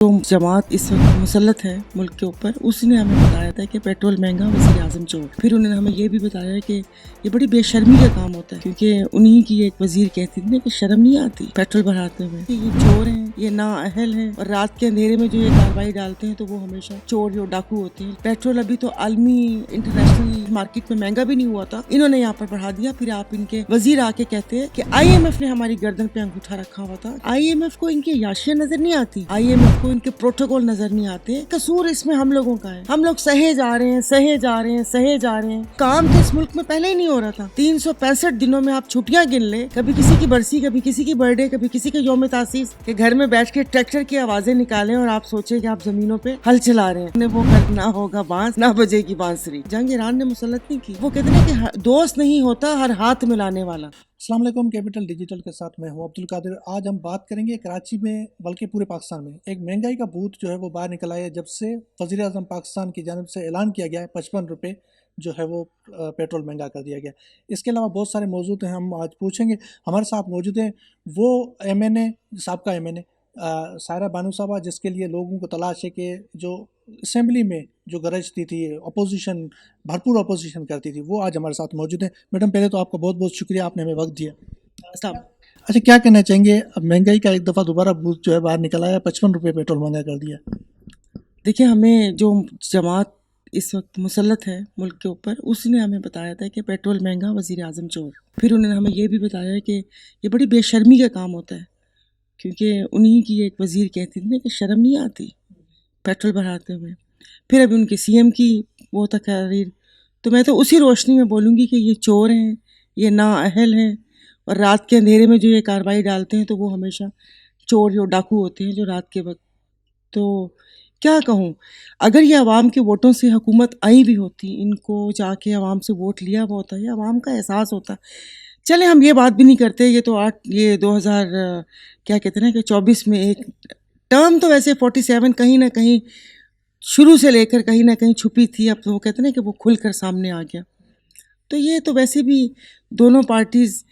जो जमात इस वक्त मुसल्लत है मुल्क के ऊपर, उसने हमें बताया था कि पेट्रोल महंगा, वज़ीर आज़म चोर। फिर उन्होंने हमें ये भी बताया कि ये बड़ी बेशर्मी का काम होता है, क्योंकि उन्हीं की एक वज़ीर कहती थी ना कि शर्म नहीं आती पेट्रोल बढ़ाते हुए, कि ये चोर हैं, ये नाअहल हैं, और रात के अंधेरे में जो ये कार्रवाई डालते हैं तो वो हमेशा चोर जो डाकू होते हैं। पेट्रोल अभी तो आलमी इंटरनेशनल मार्केट में महंगा भी नहीं हुआ था, इन्होंने यहाँ पर बढ़ा दिया। फिर आप इनके वज़ीर आके कहते हैं कि IMF ने हमारी गर्दन पे अंगूठा रखा हुआ था। IMF को इनकी याशियां नजर नहीं आती, IMF को इनके प्रोटोकॉल नजर नहीं आते। कसूर इसमें हम लोगों का है। हम लोग सहे जा रहे हैं, सहे जा रहे हैं, सहे जा रहे हैं। काम तो इस मुल्क में पहले ही नहीं हो रहा था। 365 दिनों में आप छुट्टियां गिन ले, कभी किसी की बरसी, कभी किसी की बर्थडे, कभी किसी के यौम तासीस, के घर में बैठ के ट्रैक्टर की आवाजें निकालें और आप सोचे कि आप जमीनों पे हल चला रहे हैं। वो करना होगा बांस, ना बजेगी बांसुरी। जंग ईरान ने मुसल्लत नहीं की। वो कहते हैं कि दोस्त नहीं होता हर हाथ मिलाने वाला। अस्सलाम वालेकुम, कैपिटल डिजिटल के साथ मैं हूं अब्दुल कादिर। आज हम बात करेंगे कराची में, बल्कि पूरे पाकिस्तान में एक महंगाई का भूत जो है वो बाहर निकल आया है। जब से वज़ीर आज़म पाकिस्तान की जानिब से ऐलान किया गया है 55 रुपये जो है वो पेट्रोल महंगा कर दिया गया। इसके अलावा बहुत सारे मौजूद हैं, हम आज पूछेंगे। हमारे साथ मौजूद हैं वो MNA, साबका MNA सायरा बानू साहबा, जिसके लिए लोगों को तलाश है कि जो असेंबली में जो गरजती थी, अपोजिशन, भरपूर अपोजिशन करती थी, वो आज हमारे साथ मौजूद है। मैडम, पहले तो आपका बहुत बहुत शुक्रिया, आपने हमें वक्त दिया। अच्छा, क्या कहना चाहेंगे? अब महंगाई का एक दफ़ा दोबारा भूत जो है बाहर निकल आया, 55 रुपये पेट्रोल महंगा कर दिया। देखिए, हमें जो जमात इस वक्त मुसल्लत है मुल्क के ऊपर, उसने हमें बताया था कि पेट्रोल महंगा, वज़ीर आज़म चोर। फिर उन्होंने हमें ये भी बताया कि ये बड़ी बेशर्मी का काम होता है, क्योंकि उन्हीं की एक वज़ीर कहती थी ना कि शर्म नहीं आती पेट्रोल बढ़ाते हुए। फिर अभी उनके CM की वो तकरीर, तो मैं तो उसी रोशनी में बोलूँगी कि ये चोर हैं, ये नाअहल हैं, और रात के अंधेरे में जो ये कार्रवाई डालते हैं तो वो हमेशा चोर जो डाकू होते हैं जो रात के वक्त। तो क्या कहूँ, अगर ये आवाम के वोटों से हुकूमत आई भी होती, इनको जाके आवाम से वोट लिया हुआ होता, ये आवाम का एहसास होता। चले हम ये बात भी नहीं करते, ये तो 2000 क्या कहते हैं ना कि 24 में एक टर्म तो वैसे 47 कहीं ना कहीं शुरू से लेकर कहीं ना कहीं छुपी थी, अब तो वो कहते हैं ना कि वो खुलकर सामने आ गया। तो ये तो वैसे भी दोनों पार्टीज़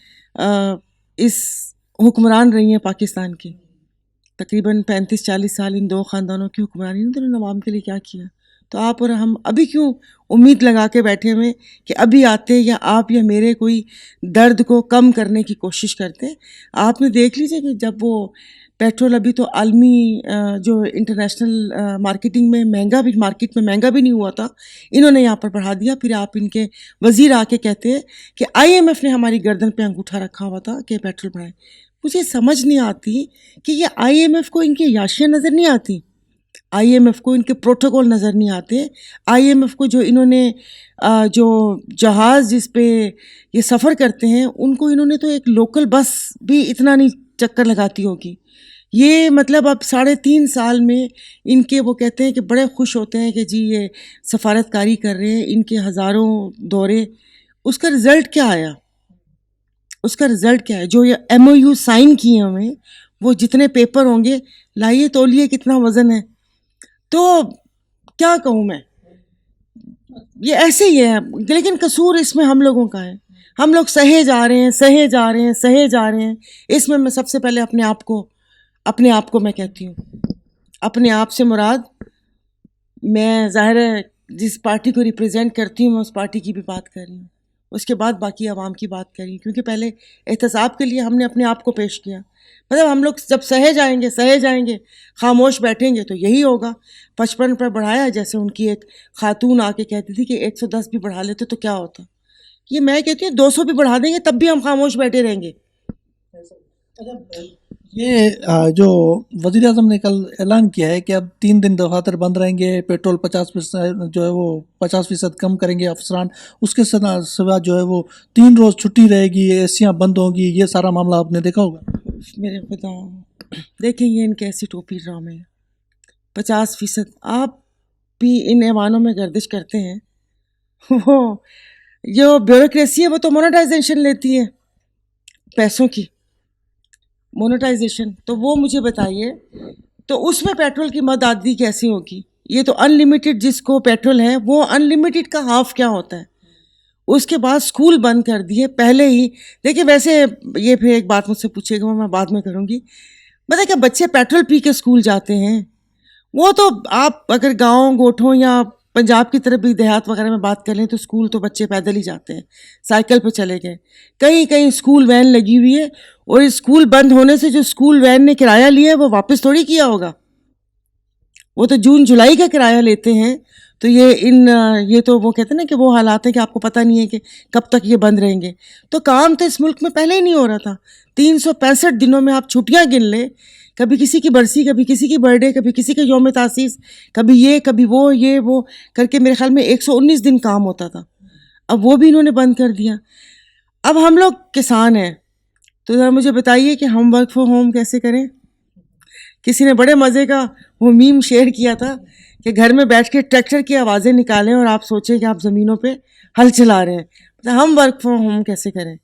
इस हुक्मरान रही हैं पाकिस्तान की, तकरीबन 35-40 साल इन दो ख़ानदानों की हुक्मरानी ने दोनों अवाम के लिए क्या किया। तो आप और हम अभी क्यों उम्मीद लगा के बैठे हुए कि अभी आते या आप या मेरे कोई दर्द को कम करने की कोशिश करते। आपने देख लीजिए कि जब वो पेट्रोल अभी तो आलमी जो इंटरनेशनल मार्केट में महंगा भी नहीं हुआ था, इन्होंने यहाँ पर बढ़ा दिया। फिर आप इनके वज़ीर आके कहते हैं कि IMF ने हमारी गर्दन पे अंगूठा रखा हुआ था कि पेट्रोल बढ़ाए। मुझे समझ नहीं आती कि ये IMF को इनकी याशियां नज़र नहीं आती, IMF को इनके प्रोटोकॉल नज़र नहीं आते। IMF को जो इन्होंने जो जहाज़ जिस पे ये सफ़र करते हैं, उनको इन्होंने तो एक लोकल बस भी इतना नहीं चक्कर लगाती होगी। ये मतलब अब 3.5 साल में इनके, वो कहते हैं कि बड़े खुश होते हैं कि जी ये सफारतकारी कर रहे हैं, इनके हज़ारों दौरे। उसका रिज़ल्ट क्या आया? उसका रिज़ल्ट क्या है? जो ये MOU साइन किए हमें, वो जितने पेपर होंगे, लाइए तोलिए कितना वज़न है। तो क्या कहूँ मैं, ये ऐसे ही है। लेकिन कसूर इसमें हम लोगों का है। हम लोग सहे जा रहे हैं, सहे जा रहे हैं, सहे जा रहे हैं। इसमें मैं सबसे पहले अपने आप को मैं कहती हूँ, अपने आप से मुराद, मैं ज़ाहिर है जिस पार्टी को रिप्रेजेंट करती हूँ मैं उस पार्टी की भी बात कर रही हूँ, उसके बाद बाकी आवाम की बात कर रही हूँ, क्योंकि पहले एहतसाब के लिए हमने अपने आप को पेश किया। मतलब हम लोग जब सहे जाएंगे, खामोश बैठेंगे तो यही होगा। 55 पर बढ़ाया, जैसे उनकी एक खातून आके कहती थी कि 110 भी बढ़ा लेते तो क्या होता। ये मैं कहती हूँ 200 भी बढ़ा देंगे तब भी हम खामोश बैठे रहेंगे। ये जो वज़ीर आज़म ने कल ऐलान किया है कि अब 3 दिन दफातर बंद रहेंगे, पेट्रोल 50% जो है वो 50% कम करेंगे अफसरान, उसके सिवा जो है वो 3 रोज़ छुट्टी रहेगी, एसियाँ बंद होंगी, ये सारा मामला आपने देखा होगा। मेरे खुदा, देखें ये इनके ऐसी टोपी ड्रामे हैं। 50% आप भी इन ऐवानों में गर्दिश करते हैं। वो जो ब्यूरोक्रेसी है वो तो मोनेटाइजेशन लेती है, पैसों की मोनेटाइजेशन। तो वो मुझे बताइए, तो उसमें पेट्रोल की मदआदगी कैसी होगी? ये तो अनलिमिटेड जिसको पेट्रोल है, वो अनलिमिटेड का हाफ क्या होता है? उसके बाद स्कूल बंद कर दिए पहले ही। देखिए वैसे ये फिर एक बात मुझसे पूछेगा, मैं बाद में करूँगी। बताइए क्या बच्चे पेट्रोल पी के स्कूल जाते हैं? वो तो आप अगर गांव गोठों या पंजाब की तरफ भी देहात वगैरह में बात कर लें तो स्कूल तो बच्चे पैदल ही जाते हैं, साइकिल पे चले गए। कहीं कहीं स्कूल वैन लगी हुई है, और स्कूल बंद होने से जो स्कूल वैन ने किराया लिया है वो वापस थोड़ी किया होगा, वो तो जून जुलाई का किराया लेते हैं। तो ये तो वो कहते हैं ना कि वो हालात है कि आपको पता नहीं है कि कब तक ये बंद रहेंगे। तो काम तो इस मुल्क में पहले ही नहीं हो रहा था। 365 दिनों में आप छुट्टियां गिन लें, कभी किसी की बरसी, कभी किसी की बर्थडे, कभी किसी का यौम तासीस, कभी ये कभी वो, ये वो करके मेरे ख्याल में 119 दिन काम होता था। अब वो भी इन्होंने बंद कर दिया। अब हम लोग किसान हैं, तो ज़रा मुझे बताइए कि हम वर्क फ्रॉम होम कैसे करें। किसी ने बड़े मज़े का वो मीम शेयर किया था कि घर में बैठ के ट्रैक्टर की आवाज़ें निकालें और आप सोचें कि आप ज़मीनों पे हल चला रहे हैं। तो हम वर्क फ्रॉम होम कैसे करें।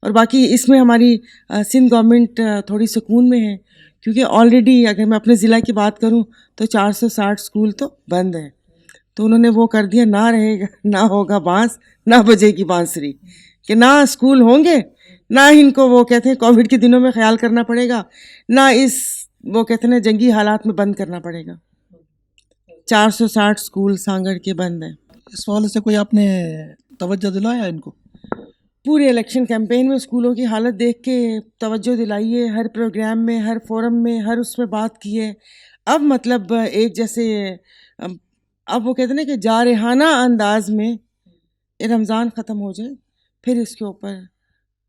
और बाकी इसमें हमारी सिंध गवर्नमेंट थोड़ी सुकून में है, क्योंकि ऑलरेडी अगर मैं अपने ज़िला की बात करूं तो 460 स्कूल तो बंद हैं। तो उन्होंने वो कर दिया, ना रहेगा ना होगा बांस ना बजेगी बांसुरी, कि ना स्कूल होंगे, ना इनको वो कहते हैं कोविड के दिनों में ख्याल करना पड़ेगा, ना इस वो कहते हैं जंगी हालात में बंद करना पड़ेगा। 460 स्कूल सांगड़ के बंद हैं। इस हवाले से कोई आपने तवज्जो दिलाया इनको? पूरे इलेक्शन कैंपेन में स्कूलों की हालत देख के तवज्जो दिलाई है, हर प्रोग्राम में, हर फोरम में, हर उसमें बात की है। अब मतलब एक जैसे अब अब वो कहते हैं ना कि जारहाना अंदाज में ये रमज़ान ख़त्म हो जाए, फिर इसके ऊपर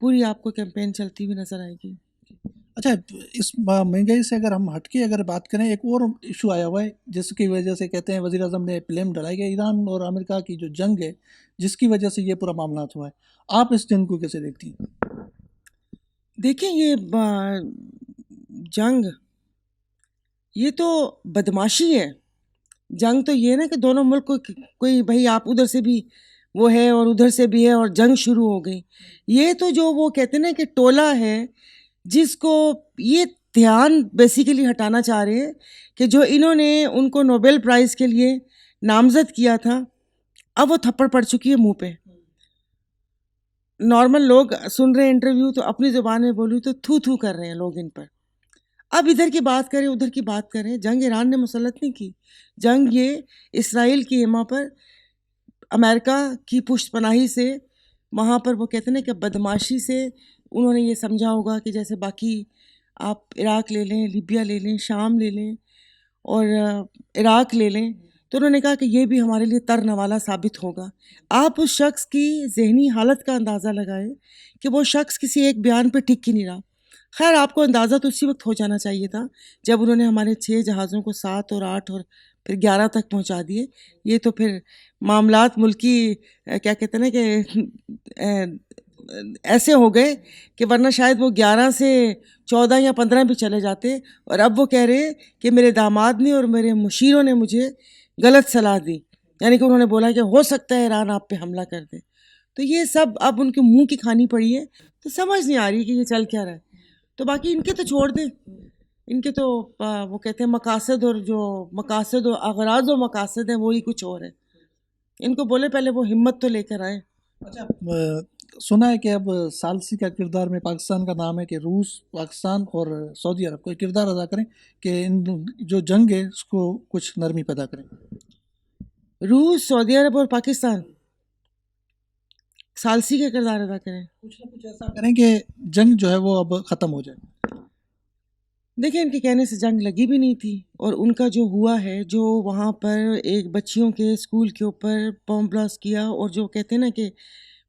पूरी आपको कैंपेन चलती हुई नज़र आएगी। अच्छा, इस महंगाई से अगर हम हटके अगर बात करें, एक और इशू आया हुआ है जिसकी वजह से कहते हैं वज़ीर आज़म ने ब्लेम डाला कि ईरान और अमेरिका की जो जंग है जिसकी वजह से ये पूरा मामला हुआ है। आप इस जंग को कैसे देखती हैं? देखिए ये जंग, ये तो बदमाशी है। जंग तो ये है ना कि दोनों मुल्क को कोई भाई आप उधर से भी वो है और उधर से भी है और जंग शुरू हो गई। ये तो जो वो कहते हैं ना कि टोला है जिसको ये ध्यान बेसिकली हटाना चाह रहे हैं कि जो इन्होंने उनको नोबेल प्राइज़ के लिए नामज़द किया था, अब वो थप्पड़ पड़ चुकी है मुंह पे। नॉर्मल लोग सुन रहे हैं इंटरव्यू तो अपनी ज़ुबान में बोलूँ तो थू थू कर रहे हैं लोग इन पर। अब इधर की बात करें उधर की बात करें, जंग ईरान ने मुसल्लत नहीं की। जंग ये इसराइल की हिमा पर अमेरिका की पुष्टपनाही से, वहाँ पर वो कहते हैं ना कि बदमाशी से उन्होंने ये समझा होगा कि जैसे बाकी आप इराक़ ले लें, लीबिया ले लें, शाम ले लें और इराक़ ले लें, तो उन्होंने कहा कि ये भी हमारे लिए तरनवाला साबित होगा। आप उस शख्स की ज़हनी हालत का अंदाज़ा लगाएं कि वो शख्स किसी एक बयान पे टिक ही नहीं रहा। खैर आपको अंदाज़ा तो उसी वक्त हो जाना चाहिए था जब उन्होंने हमारे 6 जहाज़ों को 7 और 8 और फिर 11 तक पहुंचा दिए। ये तो फिर मामलात मुल्की क्या कहते हैं ना कि ऐसे हो गए कि वरना शायद वो 11 से 14 या 15 भी चले जाते। और अब वो कह रहे हैं कि मेरे दामाद ने और मेरे मुशीरों ने मुझे गलत सलाह दी, यानी कि उन्होंने बोला कि हो सकता है ईरान आप पे हमला कर दे। तो ये सब अब उनके मुंह की खानी पड़ी है, तो समझ नहीं आ रही कि ये चल क्या रहा है। तो बाकी इनके तो छोड़ दें, इनके तो वो कहते हैं मकासद, और जो मकासद और अगराज और मकासद हैं वही कुछ और है। इनको बोले पहले वो हिम्मत तो लेकर आए। अच्छा, सुना है कि अब सालसी का किरदार में पाकिस्तान का नाम है कि रूस, पाकिस्तान और सऊदी अरब कोई किरदार अदा करें कि इन जो जंग है उसको कुछ नरमी पैदा करें। रूस, सऊदी अरब और पाकिस्तान सालसी का किरदार अदा करें। कुछ ना कुछ ऐसा करें कि जंग जो है वो अब ख़त्म हो जाए। देखिए इनके कहने से जंग लगी भी नहीं थी, और उनका जो हुआ है, जो वहाँ पर एक बच्चियों के स्कूल के ऊपर बॉम्ब ब्लास्ट किया, और जो कहते हैं ना कि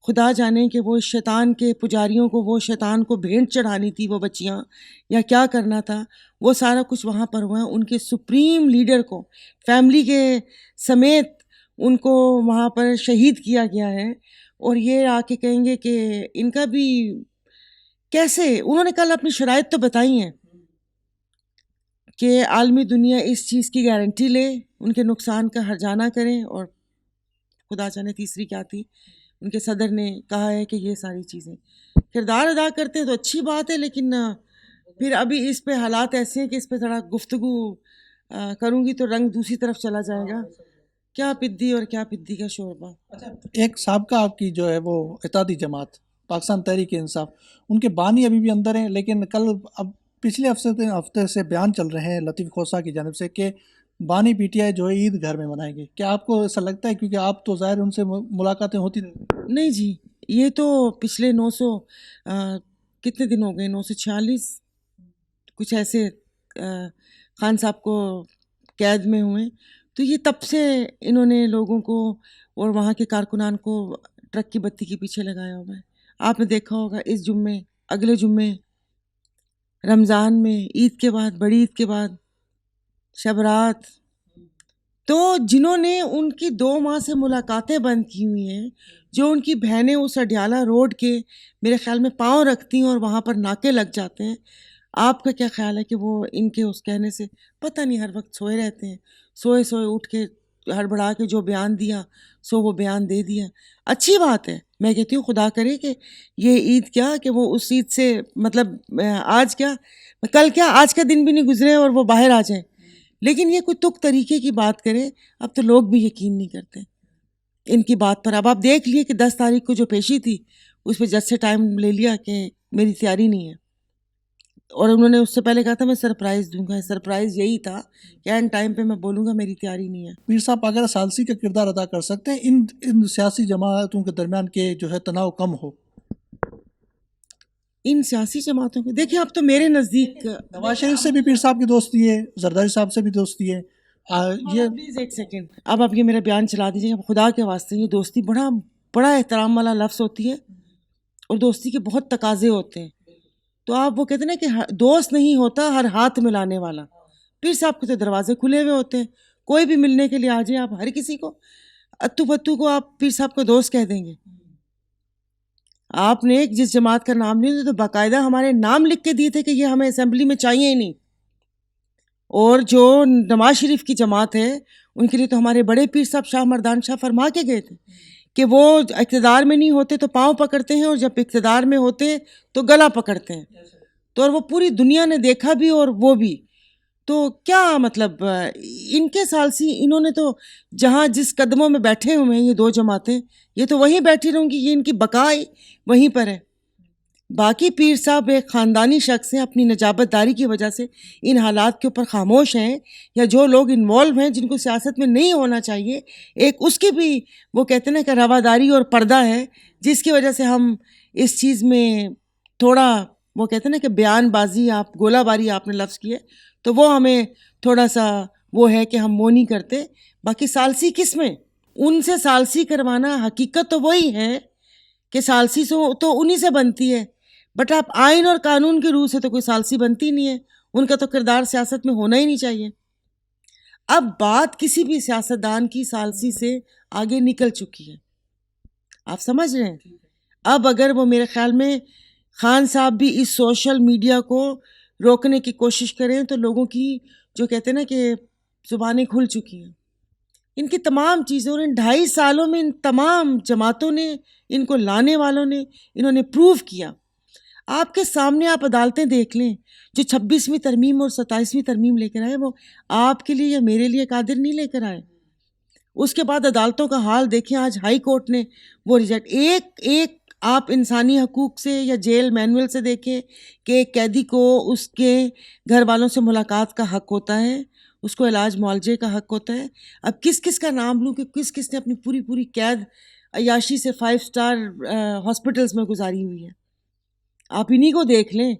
खुदा जाने कि वो शैतान के पुजारियों को, वो शैतान को भेंट चढ़ानी थी वो बच्चियाँ, या क्या करना था, वो सारा कुछ वहाँ पर हुआ है। उनके सुप्रीम लीडर को फैमिली के समेत उनको वहाँ पर शहीद किया गया है। और ये आके कहेंगे कि इनका भी कैसे, उन्होंने कल अपनी शराइत तो बताई हैं कि आलमी दुनिया इस चीज़ की गारंटी ले, उनके नुकसान का हर्जाना करें, और खुदा जाने तीसरी क्या थी, उनके सदर ने कहा है कि ये सारी चीज़ें किरदार अदा करते हैं तो अच्छी बात है। लेकिन फिर अभी इस पे हालात ऐसे हैं कि इस पे थोड़ा गुफ्तगू करूँगी तो रंग दूसरी तरफ चला जाएगा। क्या पिद्दी और क्या पिद्दी का शोरबा। अच्छा, एक साबका आपकी जो है वो इत्तेहादी जमात पाकिस्तान तहरीक इंसाफ, उनके बानी अभी भी अंदर हैं, लेकिन कल अब पिछले हफ्ते से बयान चल रहे हैं लतीफ़ खोसा की जानिब से कि बानी पीटीआई जो है ईद घर में मनाएंगे, क्या आपको ऐसा लगता है? क्योंकि आप तो ज़ाहिर उनसे मुलाकातें होती नहीं। नहीं जी, ये तो पिछले 900 कितने दिन हो गए, 946 कुछ ऐसे खान साहब को कैद में हुए, तो ये तब से इन्होंने लोगों को और वहाँ के कारकुनान को ट्रक की बत्ती के पीछे लगाया हुआ है। आपने देखा होगा इस जुम्मे, अगले जुम्मे, रमज़ान में, ईद के बाद, बड़ी ईद के बाद, शब रात, तो जिन्होंने उनकी 2 माह से मुलाकातें बंद की हुई हैं, जो उनकी बहनें उस अडयाला रोड के मेरे ख़्याल में पाँव रखती हैं और वहाँ पर नाके लग जाते हैं, आपका क्या ख़्याल है कि वो इनके उस कहने से पता नहीं हर वक्त सोए रहते हैं, सोए सोए उठ के हड़बड़ा के जो बयान दिया सो वो बयान दे दिया। अच्छी बात है, मैं कहती हूँ खुदा करे कि ये ईद क्या कि वो उस ईद से मतलब आज क्या कल क्या आज का दिन भी नहीं गुजरे और वो बाहर आ जाए। लेकिन ये कोई तुक तरीके की बात करे, अब तो लोग भी यकीन नहीं करते इनकी बात पर। अब आप देख लिए कि 10 तारीख को जो पेशी थी उस पर जज से टाइम ले लिया कि मेरी तैयारी नहीं है, और उन्होंने उससे पहले कहा था मैं सरप्राइज़ दूंगा। सरप्राइज़ यही था कि एंड टाइम पे मैं बोलूँगा मेरी तैयारी नहीं है। पीर साहब अगर सालसी का किरदार अदा कर सकते हैं इन सियासी जमातों के दरमियान के जो है तनाव कम हो। इन सियासी जमातों के देखिए, अब तो मेरे नज़दीक नवाज शरीफ से भी पीर साहब की दोस्ती है, जरदारी साहब से भी दोस्ती है। ये प्लीज़ एक सेकेंड, अब आप ये मेरा बयान चला दीजिए। अब खुदा के वास्ते, ये दोस्ती बड़ा बड़ा एहतराम वाला लफ्ज़ होती है और दोस्ती के बहुत तकाजे होते हैं। तो आप वो कहते हैं ना कि दोस्त नहीं होता हर हाथ मिलाने वाला। पीर साहब के तो दरवाजे खुले हुए होते हैं, कोई भी मिलने के लिए आ जाए, आप हर किसी को अत्तू पत्तू को आप पीर साहब को दोस्त कह देंगे। आपने जिस जमात का नाम लिया तो बाकायदा हमारे नाम लिख के दिए थे कि ये हमें असेंबली में चाहिए ही नहीं। और जो नवाज शरीफ की जमात है उनके लिए तो हमारे बड़े पीर साहब शाह मर्दान शाह फरमा के गए थे कि वो इक़्तिदार में नहीं होते तो पाँव पकड़ते हैं और जब इक़्तिदार में होते तो गला पकड़ते हैं। तो और वो पूरी दुनिया ने देखा भी और वो भी। तो क्या मतलब इनके सालसी, इन्होंने तो जहाँ जिस कदमों में बैठे हुए हैं ये 2 जमातें, ये तो वहीं बैठी रहूँगी, ये इनकी बकाई वहीं पर है। बाकी पीर साहब एक ख़ानदानी शख्स हैं, अपनी नजाबतदारी की वजह से इन हालात के ऊपर खामोश हैं, या जो लोग इन्वॉल्व हैं जिनको सियासत में नहीं होना चाहिए, एक उसकी भी वो कहते हैं ना कि रवादारी और पर्दा है, जिसकी वजह से हम इस चीज़ में थोड़ा वो कहते हैं ना कि बयानबाजी, आप गोलाबारी आपने लफ्ज़ किए, तो वो हमें थोड़ा सा वो है कि हम वो नहीं करते। बाकी सालसी किस में, उनसे सालसी करवाना हकीकत तो वही है कि सालसी तो उन्हीं से बनती है, बट आप आइन और कानून के रूह से तो कोई सालसी बनती नहीं है, उनका तो किरदार सियासत में होना ही नहीं चाहिए। अब बात किसी भी सियासतदान की सालसी से आगे निकल चुकी है, आप समझ रहे हैं। अब अगर वो मेरे ख्याल में खान साहब भी इस सोशल मीडिया को रोकने की कोशिश करें तो लोगों की जो कहते हैं ना कि ज़ुबानें खुल चुकी हैं इनकी तमाम चीज़ों ने। 2.5 सालों में इन तमाम जमातों ने, इनको लाने वालों ने, इन्होंने प्रूव किया। आपके सामने आप अदालतें देख लें, जो 26वीं तरमीम और 27वीं तरमीम लेकर आए वो आपके लिए या मेरे लिए कादिर नहीं लेकर आए। उसके बाद अदालतों का हाल देखें, आज हाई कोर्ट ने वो रिजेक्ट, एक एक आप इंसानी हकूक़ से या जेल मैनुअल से देखें कि एक कैदी को उसके घर वालों से मुलाकात का हक़ होता है, उसको इलाज मुआलजे का हक़ होता है। अब किस किस का नाम लूँ कि किस किस ने अपनी पूरी पूरी कैद अय्याशी से 5 स्टार हॉस्पिटल्स में गुजारी हुई है। आप इन्हीं को देख लें।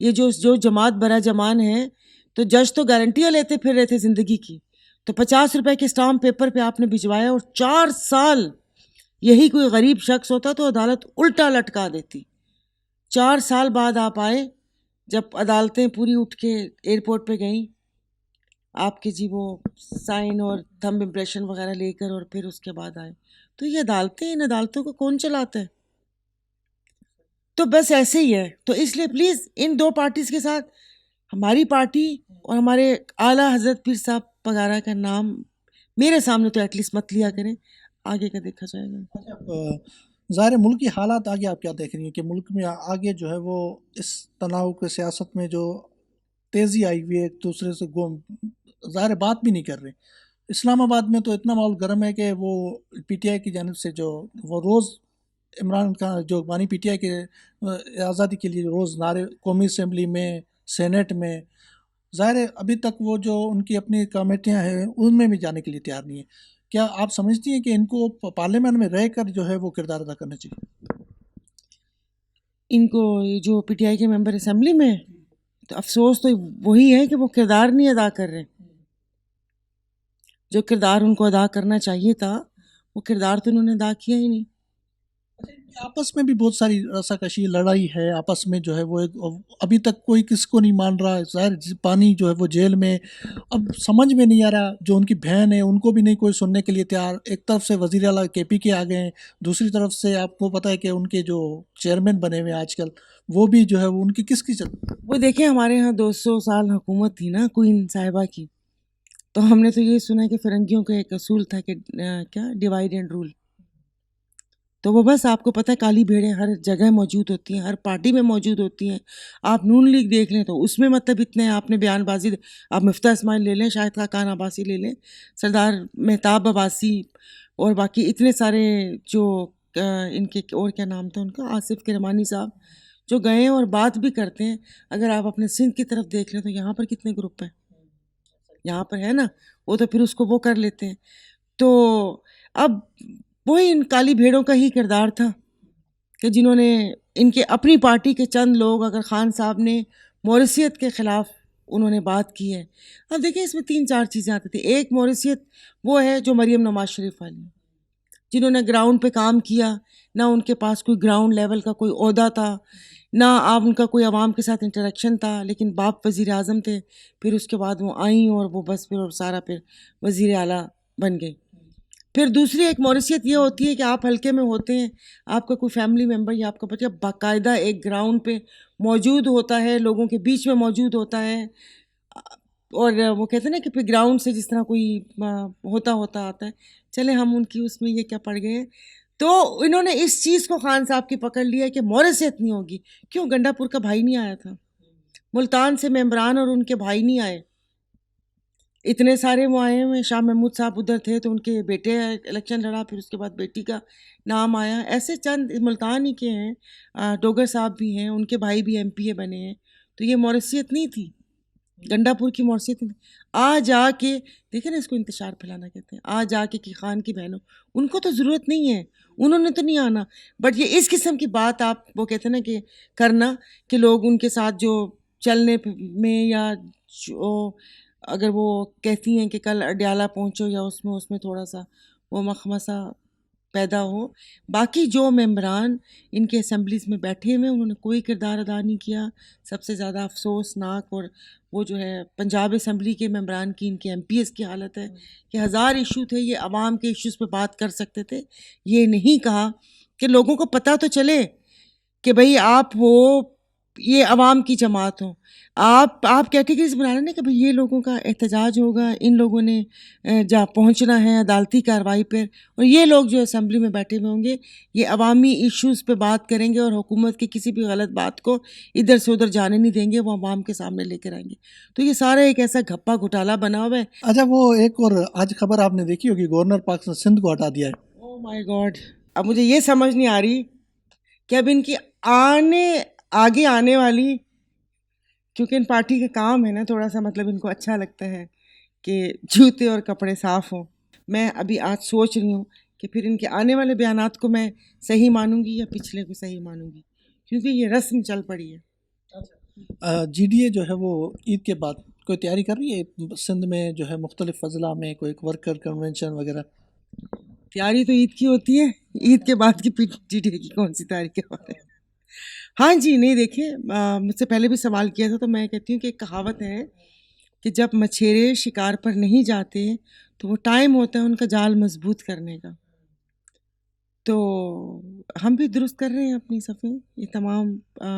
ये जो जमात बरा जमान है, तो जज तो गारंटियाँ लेते फिर रहे थे ज़िंदगी की, तो 50 रुपए के स्टाम्प पेपर पे आपने भिजवाया और 4 साल यही कोई गरीब शख्स होता तो अदालत उल्टा लटका देती। 4 साल बाद आप आए, जब अदालतें पूरी उठ के एयरपोर्ट पे गईं, आपके जी वो साइन और थंब इम्प्रेशन वगैरह लेकर, और फिर उसके बाद आए। तो ये अदालतें, इन अदालतों को कौन चलाता है? तो बस ऐसे ही है। तो इसलिए प्लीज़ इन 2 पार्टीज़ के साथ हमारी पार्टी और हमारे आला हज़रत पीर साहब पगारा का नाम मेरे सामने तो एटलीस्ट मत लिया करें, आगे का देखा जाएगा। ज़ाहिर है मुल्क की हालात आगे आप क्या देख रही हैं कि मुल्क में आगे जो है वो इस तनाव के सियासत में जो तेज़ी आई हुई है, एक दूसरे से ज़ाहिर है बात भी नहीं कर रहे। इस्लामाबाद में तो इतना माहौल गर्म है कि वो पीटीआई की जानिब से जो वो रोज़ इमरान खान जो बानी पीटीआई के आज़ादी के लिए रोज़ नारे कौमी असम्बली में, सेनेट में ज़ाहिर है अभी तक वो जो उनकी अपनी कमेटियाँ हैं उनमें भी जाने के लिए तैयार नहीं है। क्या आप समझती हैं कि इनको पार्लियामेंट में रहकर जो है वो किरदार अदा करना चाहिए? इनको ये जो पीटीआई के मेंबर असेंबली में, तो अफसोस तो वही है कि वो किरदार नहीं अदा कर रहे। जो किरदार उनको अदा करना चाहिए था, वो किरदार तो उन्होंने अदा किया ही नहीं। आपस में भी बहुत सारी रसाकशी लड़ाई है आपस में जो है वो एक अभी तक कोई किसको नहीं मान रहा है। ज़ाहिर पानी जो है वो जेल में अब समझ में नहीं आ रहा। जो उनकी बहन है उनको भी नहीं कोई सुनने के लिए तैयार। एक तरफ से वज़ीर आला केपी के आ गए हैं, दूसरी तरफ से आपको पता है कि उनके जो चेयरमैन बने हुए हैं आजकल वो भी जो है वो उनकी किसकी चल। वो देखिए, हमारे यहाँ 200 साल हुकूमत थी ना क्वीन साहिबा की, तो हमने तो ये सुना है कि फिरंगियों का एक असूल था कि क्या डिवाइड एंड रूल। तो वो बस आपको पता है काली भेड़ें हर जगह मौजूद होती हैं, हर पार्टी में मौजूद होती हैं। आप नून लीग देख लें तो उसमें मतलब इतने आपने बयानबाजी, आप मिफ्ता इस्माइल ले लें, शाहिद खान अब्बासी ले लें, सरदार मेहताब अब्बासी, और बाकी इतने सारे जो इनके और क्या नाम था उनका, आसिफ किरमानी साहब, जो गए हैं और बात भी करते हैं। अगर आप अपने सिंध की तरफ देख लें तो यहाँ पर कितने ग्रुप हैं, यहाँ पर है ना, वो तो फिर उसको वो कर लेते हैं। तो अब वही इन काली भेड़ों का ही किरदार था कि जिन्होंने, इनके अपनी पार्टी के चंद लोग, अगर खान साहब ने मॉरिसियत के ख़िलाफ़ उन्होंने बात की है। अब देखिए इसमें 3-4 चीज़ें आती थी। एक मॉरिसियत वो है जो मरियम नवाज शरीफ वाली, जिन्होंने ग्राउंड पे काम किया, ना उनके पास कोई ग्राउंड लेवल का कोई ओहदा था, ना आप उनका कोई आवाम के साथ इंटरेक्शन था, लेकिन बाप वज़ीर आज़म थे। फिर उसके बाद वो आईं और वो बस फिर और सारा फिर वज़ीर आला बन गई। फिर दूसरी एक मौरिसियत ये होती है कि आप हल्के में होते हैं, आपका कोई फैमिली मेम्बर या आपका बच्चा बाकायदा एक ग्राउंड पे मौजूद होता है, लोगों के बीच में मौजूद होता है। और वो कहते हैं ना कि फिर ग्राउंड से जिस तरह कोई होता होता आता है। चले हम उनकी उसमें ये क्या पड़ गए हैं। तो इन्होंने इस चीज़ को खान साहब की पकड़ लिया है कि मौरिसियत नहीं होगी। क्यों, गंडापुर का भाई नहीं आया था, मुल्तान से मेम्बरान और उनके भाई नहीं आए, इतने सारे वो आए हुए। शाह महमूद साहब उधर थे तो उनके बेटे इलेक्शन लड़ा, फिर उसके बाद बेटी का नाम आया। ऐसे चंद मुल्तान ही के हैं, डोगर साहब भी हैं, उनके भाई भी एमपीए बने हैं। तो ये मौरिसियत नहीं थी, गंडापुर की मौरिसियत नहीं थी। आ जाके देखे ना, इसको इंतशार फैलाना कहते हैं। आ जाके कि खान की बहनों, उनको तो ज़रूरत नहीं है, उन्होंने तो नहीं आना। बट ये इस किस्म की बात आप वो कहते हैं ना कि करना, कि लोग उनके साथ जो चलने में या जो, अगर वो कहती हैं कि कल अडयाला पहुंचो या उसमें उसमें थोड़ा सा वो मखमसा पैदा हो। बाकी जो मेंबरान इनके असम्बलीज़ में बैठे हुए उन्होंने कोई किरदार अदा नहीं किया। सबसे ज़्यादा अफसोसनाक और वो जो है पंजाब असम्बली के मेंबरान की, इनके एमपीएस की हालत है कि हज़ार इशू थे, ये आवाम के इश्यूज़ पे बात कर सकते थे। ये नहीं कहा कि लोगों को पता तो चले कि भाई आप हो, ये अवाम की जमात हो। आप कैटेगरीज बना रहे ना कि भाई ये लोगों का एहतजाज होगा, इन लोगों ने जा पहुंचना है अदालती कार्रवाई पर, और ये लोग जो असम्बली में बैठे हुए होंगे ये अवामी इश्यूज़ पे बात करेंगे और हुकूमत की किसी भी गलत बात को इधर से उधर जाने नहीं देंगे, वो अवाम के सामने लेकर आएंगे। तो ये सारा एक ऐसा घप्पा घोटाला बना हुआ है। अच्छा, वो एक और आज खबर आपने देखी होगी, गवर्नर पाक सिंध को हटा दिया है। ओह माय गॉड, अब मुझे ये समझ नहीं आ रही कि अब इनकी आगे आने वाली, क्योंकि इन पार्टी का काम है ना थोड़ा सा, मतलब इनको अच्छा लगता है कि जूते और कपड़े साफ़ हों। मैं अभी आज सोच रही हूँ कि फिर इनके आने वाले बयानात को मैं सही मानूंगी या पिछले को सही मानूंगी, क्योंकि ये रस्म चल पड़ी है। जीडीए जो है वो ईद के बाद कोई तैयारी कर रही है सिंध में, जो है मुख्तलिफ अजला में कोई वर्कर कन्वेंशन वगैरह? तैयारी तो ईद की होती है, ईद के बाद की जीडीए की कौन सी तैयारी के बारे में। हाँ जी, नहीं देखिए, मुझसे पहले भी सवाल किया था तो मैं कहती हूँ कि एक कहावत है कि जब मछेरे शिकार पर नहीं जाते तो वो टाइम होता है उनका जाल मजबूत करने का। तो हम भी दुरुस्त कर रहे हैं अपनी सफ़ें। ये तमाम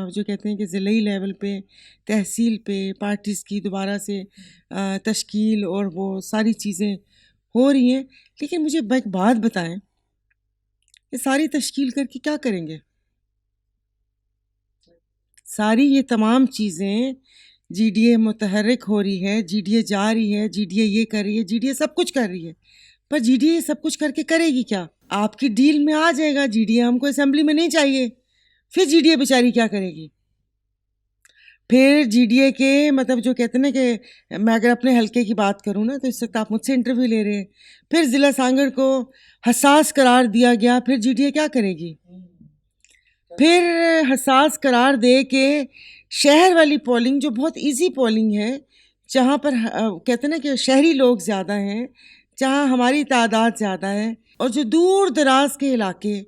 जो कहते हैं कि ज़िले लेवल पे, तहसील पे पार्टीज़ की दोबारा से तश्कील और वो सारी चीज़ें हो रही हैं। लेकिन मुझे एक बात बताएं, ये सारी तश्कील करके क्या करेंगे? सारी ये तमाम चीज़ें, जीडीए मुतहर्रिक हो रही है, जीडीए जा रही है, जीडीए ये कर रही है, जीडीए सब कुछ कर रही है, पर जीडीए सब कुछ करके करेगी क्या? आपकी डील में आ जाएगा जीडीए हमको असेंबली में नहीं चाहिए, फिर जीडीए बेचारी क्या करेगी? फिर जीडीए के मतलब जो कहते हैं ना कि मैं अगर अपने हलके की बात करूं ना तो इस वक्त आप मुझसे इंटरव्यू ले रहे हैं। फिर ज़िला सांगड़ को हसास करार दिया गया। फिर जीडीए क्या करेगी? फिर हसास करार दे के शहर वाली पोलिंग जो बहुत इजी पोलिंग है, जहाँ पर कहते हैं ना कि शहरी लोग ज़्यादा हैं, जहाँ हमारी तादाद ज़्यादा है, और जो दूर दराज के इलाके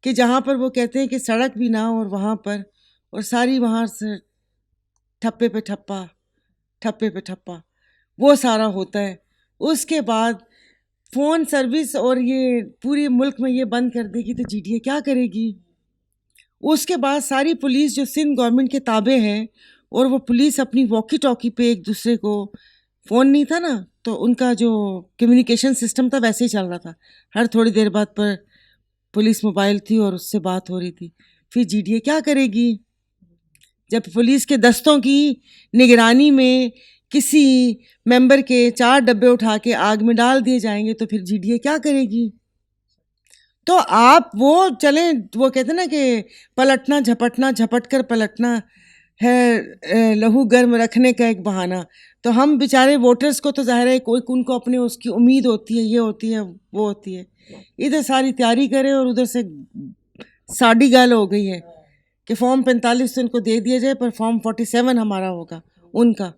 कि जहाँ पर वो कहते हैं कि सड़क भी ना हो, और वहाँ पर और सारी वहाँ से ठप्पे पे ठप्पा, ठप्पे पे ठप्पा, वो सारा होता है। उसके बाद फ़ोन सर्विस और ये पूरे मुल्क में ये बंद कर देगी तो जीडीए क्या करेगी? उसके बाद सारी पुलिस जो सिंध गवर्नमेंट के ताबे है, और वो पुलिस अपनी वॉकी टॉकी पे एक दूसरे को, फ़ोन नहीं था ना तो उनका जो कम्युनिकेशन सिस्टम था वैसे ही चल रहा था, हर थोड़ी देर बाद पर पुलिस मोबाइल थी और उससे बात हो रही थी। फिर जीडीए क्या करेगी? जब पुलिस के दस्तों की निगरानी में किसी मेंबर के 4 डब्बे उठा के आग में डाल दिए जाएंगे तो फिर जीडीए क्या करेगी? तो आप वो चलें, वो कहते हैं ना कि पलटना झपटना, झपट कर पलटना है लहू गर्म रखने का एक बहाना। तो हम बेचारे वोटर्स को तो ज़ाहिर है कोई उनको अपने उसकी उम्मीद होती है, ये होती है, वो होती है। इधर सारी तैयारी करें और उधर से साड़ी गाल हो गई है कि फॉर्म 45 तो इनको दे दिया जाए, पर फॉर्म 47 हमारा होगा, उनका।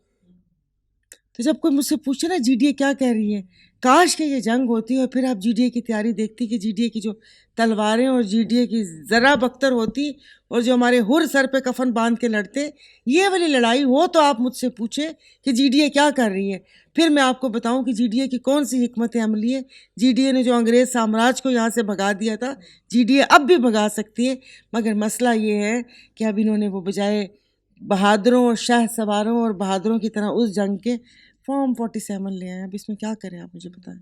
तो जब कोई मुझसे पूछे ना जीडीए क्या कह रही है, काश के ये जंग होती और फिर आप जीडीए की तैयारी देखती कि जीडीए की जो तलवारें और जीडीए की ज़रा बख्तर होती, और जो हमारे हुर सर पे कफन बांध के लड़ते, ये वाली लड़ाई हो तो आप मुझसे पूछें कि जीडीए क्या कर रही है। फिर मैं आपको बताऊं कि जीडीए की कौन सी हिकमत अमली है। जीडीए ने जो अंग्रेज़ साम्राज्य को यहाँ से भगा दिया था, जीडीए अब भी भगा सकती है। मगर मसला ये है कि अब इन्होंने वो बजाय बहादुरों और शाह सवारों और बहादुरों की तरह उस जंग के फॉर्म 47 ले आए। अब इसमें क्या करें, आप मुझे बताएं।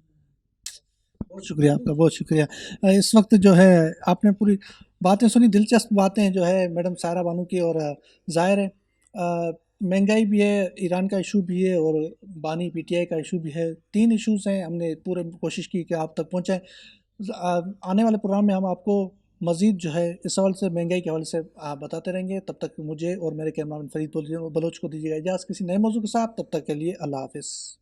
बहुत शुक्रिया आपका, बहुत शुक्रिया। इस वक्त जो है आपने पूरी बातें सुनी, दिलचस्प बातें जो है मैडम सायरा बानू की, और ज़ाहिर है महंगाई भी है, ईरान का इशू भी है, और बानी पीटीआई का इशू भी है। 3 इश्यूज़ हैं, हमने पूरे कोशिश की कि आप तक पहुँचाएँ। आने वाले प्रोग्राम में हम आपको मज़ीद जो है इस हवाले से, महंगाई के हवाले से बताते रहेंगे। तब तक मुझे और मेरे कैमरामैन फरीद बलोच को दीजिएगा इजाज़त किसी नए मौजू के साथ। तब तक के लिए अल्लाह हाफ़िज़।